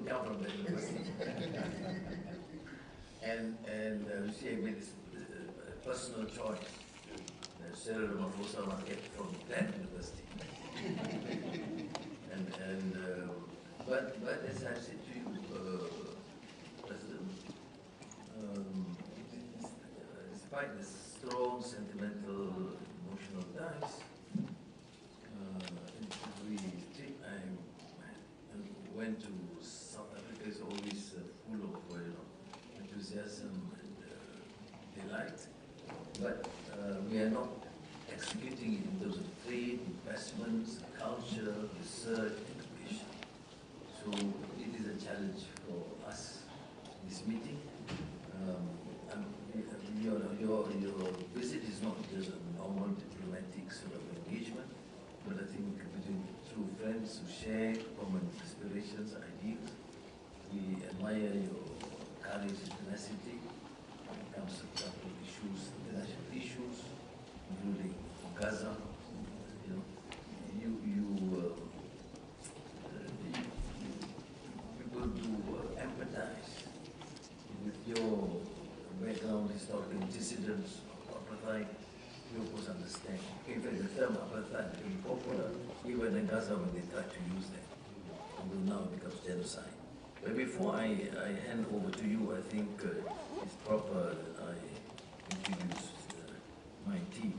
come from the university. and you see, I made this personal choice. Cyril Ramaphosa get from that university. But as I said to you, President, despite the strong sentimental emotional ties, every trip I went to South Africa is always full of enthusiasm and delight. But we are not executing it in terms of trade, investments, culture, research, education. So it is a challenge for us, this meeting. Your visit is not just a normal diplomatic sort of engagement, but I think between true friends who share common aspirations, ideas. We admire your courage and tenacity when it comes to issues, international issues, including Gaza. People do empathize with your background, historical antecedents of apartheid. You of course understand. In fact, the term apartheid became popular even in Gaza when they tried to use that. Although now it becomes genocide. But before I hand over to you, I think it's proper that I introduce my team.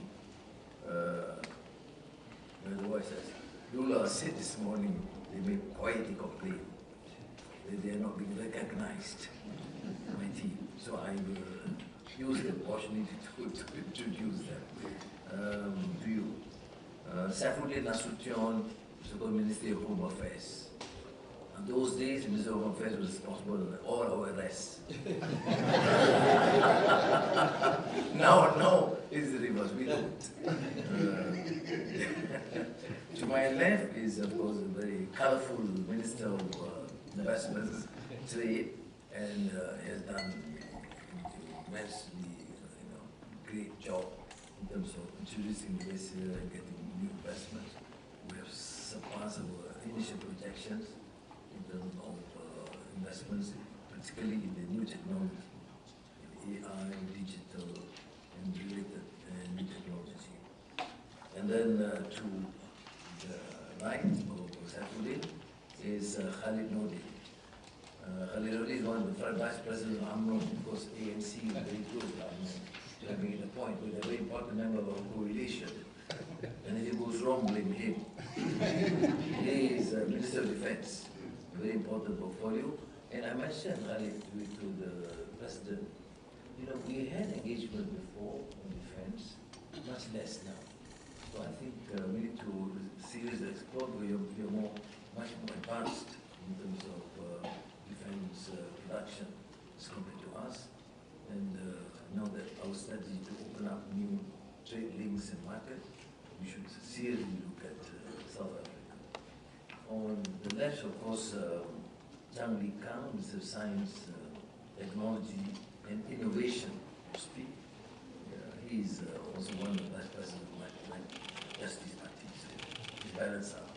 Otherwise, as Lula said this morning, they may quietly complain that they are not being recognized, my team. So I will use the opportunity to introduce them to you. Saifuddin Nasution, Secretary Minister of Home Affairs. In those days, the Minister of Home Affairs was responsible for all our arrests. now it's the reverse. We don't. To my left is, of course, a very colorful Minister of Investments, Trade, and has done immensely, great job in terms of introducing Malaysia and getting new investments. We have surpassed our initial projections in terms of investments, particularly in the new technology, in AI, digital, and related new technology. And then to the right of Saifuddin is Khalid Nodi. Khalid Nodi is one of the Vice President of UMNO, because ANC is very good at UMNO, to having a point with a very important member of our coalition. And if it goes wrong, blame him. He is Minister of Defense, a very important portfolio. And I mentioned Khalid to the President, we had engagement before on defense, much less now. So I think we need to seriously explore, because you're much more advanced in terms of defense production as compared to us. And now that our strategy to open up new trade links and markets, we should seriously look at South Africa. On the left, of course, Zhang Li Kang, Minister of Science, Technology, and Innovation, to speak. He's also one of the Vice President of my Justice Party. His balance out.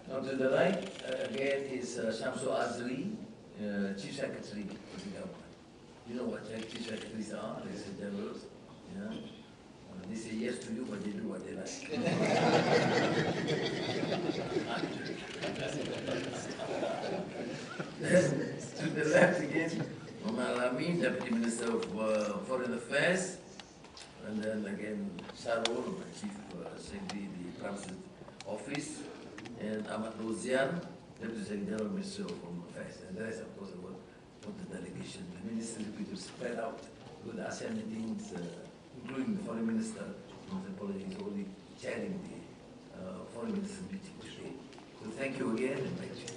Now to the right, again, is Shamsu Azri, Chief Secretary of the government. You know what Chief Secretaries are, ladies and gentlemen. Yeah? They say yes to you, but they do what they like. To the left again, Omar Al-Amin, Deputy Minister of Foreign Affairs. And then again, Sharul, my Chief Secretary, the Prime Minister's Office. And Ahmad Rozian, Deputy Secretary of Ministry of Home Affairs. And the rest, of course, about the delegation. The ministers will spread out with the ASEAN meetings, including the Foreign Minister. Is only chairing the Foreign Minister meeting today. So thank you again, and thank you.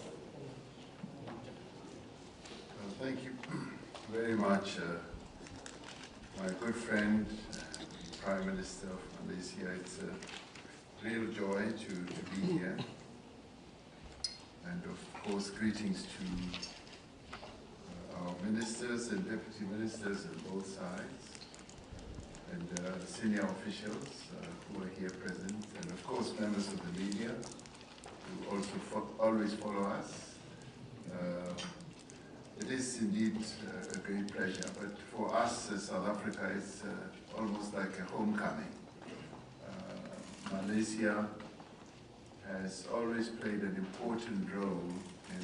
Well, thank you very much, my good friend, Prime Minister of Malaysia. It's a real joy to be here. And of course, greetings to our ministers and deputy ministers on both sides, and senior officials who are here present, and of course members of the media who also always follow us. It is indeed a great pleasure, but for us as South Africa, it's almost like a homecoming. Malaysia has always played an important role in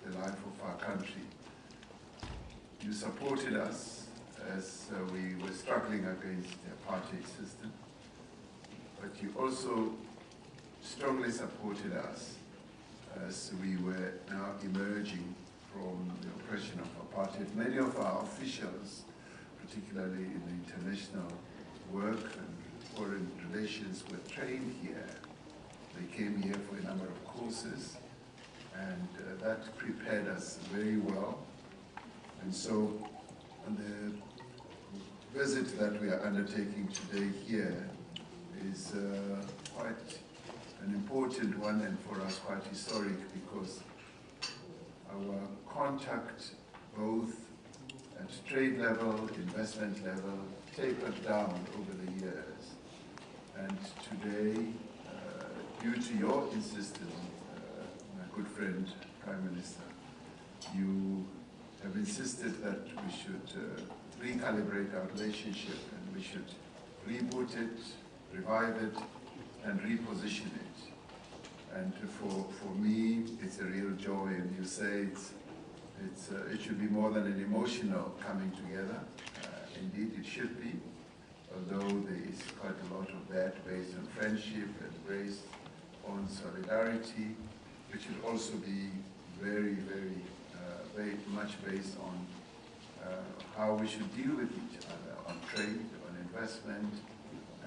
the life of our country. You supported us as we were struggling against the apartheid system, but you also strongly supported us as we were now emerging from the oppression of apartheid. Many of our officials, particularly in the international work and foreign relations, were trained here. They came here for a number of courses, and that prepared us very well. And so the visit that we are undertaking today here is quite an important one, and for us quite historic, because our contact, both at trade level, investment level, tapered down over the years. And today, due to your insistence, my good friend, Prime Minister, you have insisted that we should recalibrate our relationship, and we should reboot it, revive it, and reposition it. And for me, it's a real joy, and you say it should be more than an emotional coming together. Indeed, it should be, although there is quite a lot of that based on friendship and based on solidarity. It should also be very, very, very much based on how we should deal with each other on trade, on investment,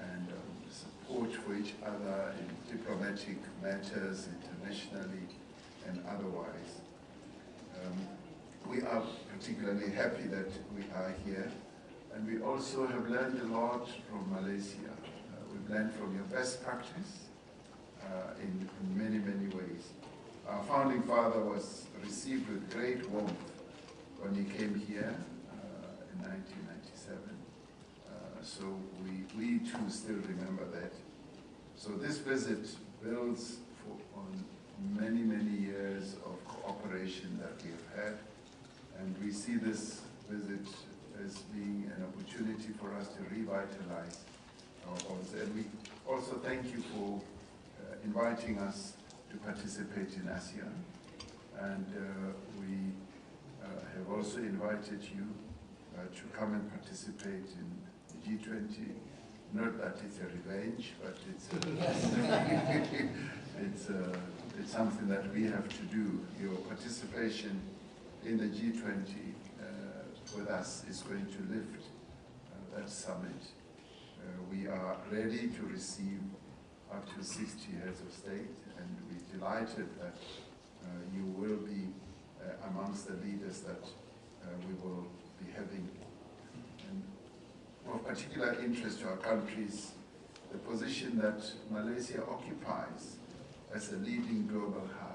and support for each other in diplomatic matters, internationally and otherwise. We are particularly happy that we are here, and we also have learned a lot from Malaysia. We've learned from your best practice in many, many ways. Our founding father was received with great warmth when he came here in 1997. So we too still remember that. So this visit builds on many, many years of cooperation that we have had, and we see this visit as being an opportunity for us to revitalize our bonds. And we also thank you for inviting us to participate in ASEAN, and we have also invited you to come and participate in the G20. Not that it's a revenge, but it's something that we have to do. Your participation in the G20 with us is going to lift that summit. We are ready to receive up to 60 heads of state, and we're delighted that you will be amongst the leaders that we will be having. And of particular interest to our countries, the position that Malaysia occupies as a leading global hub.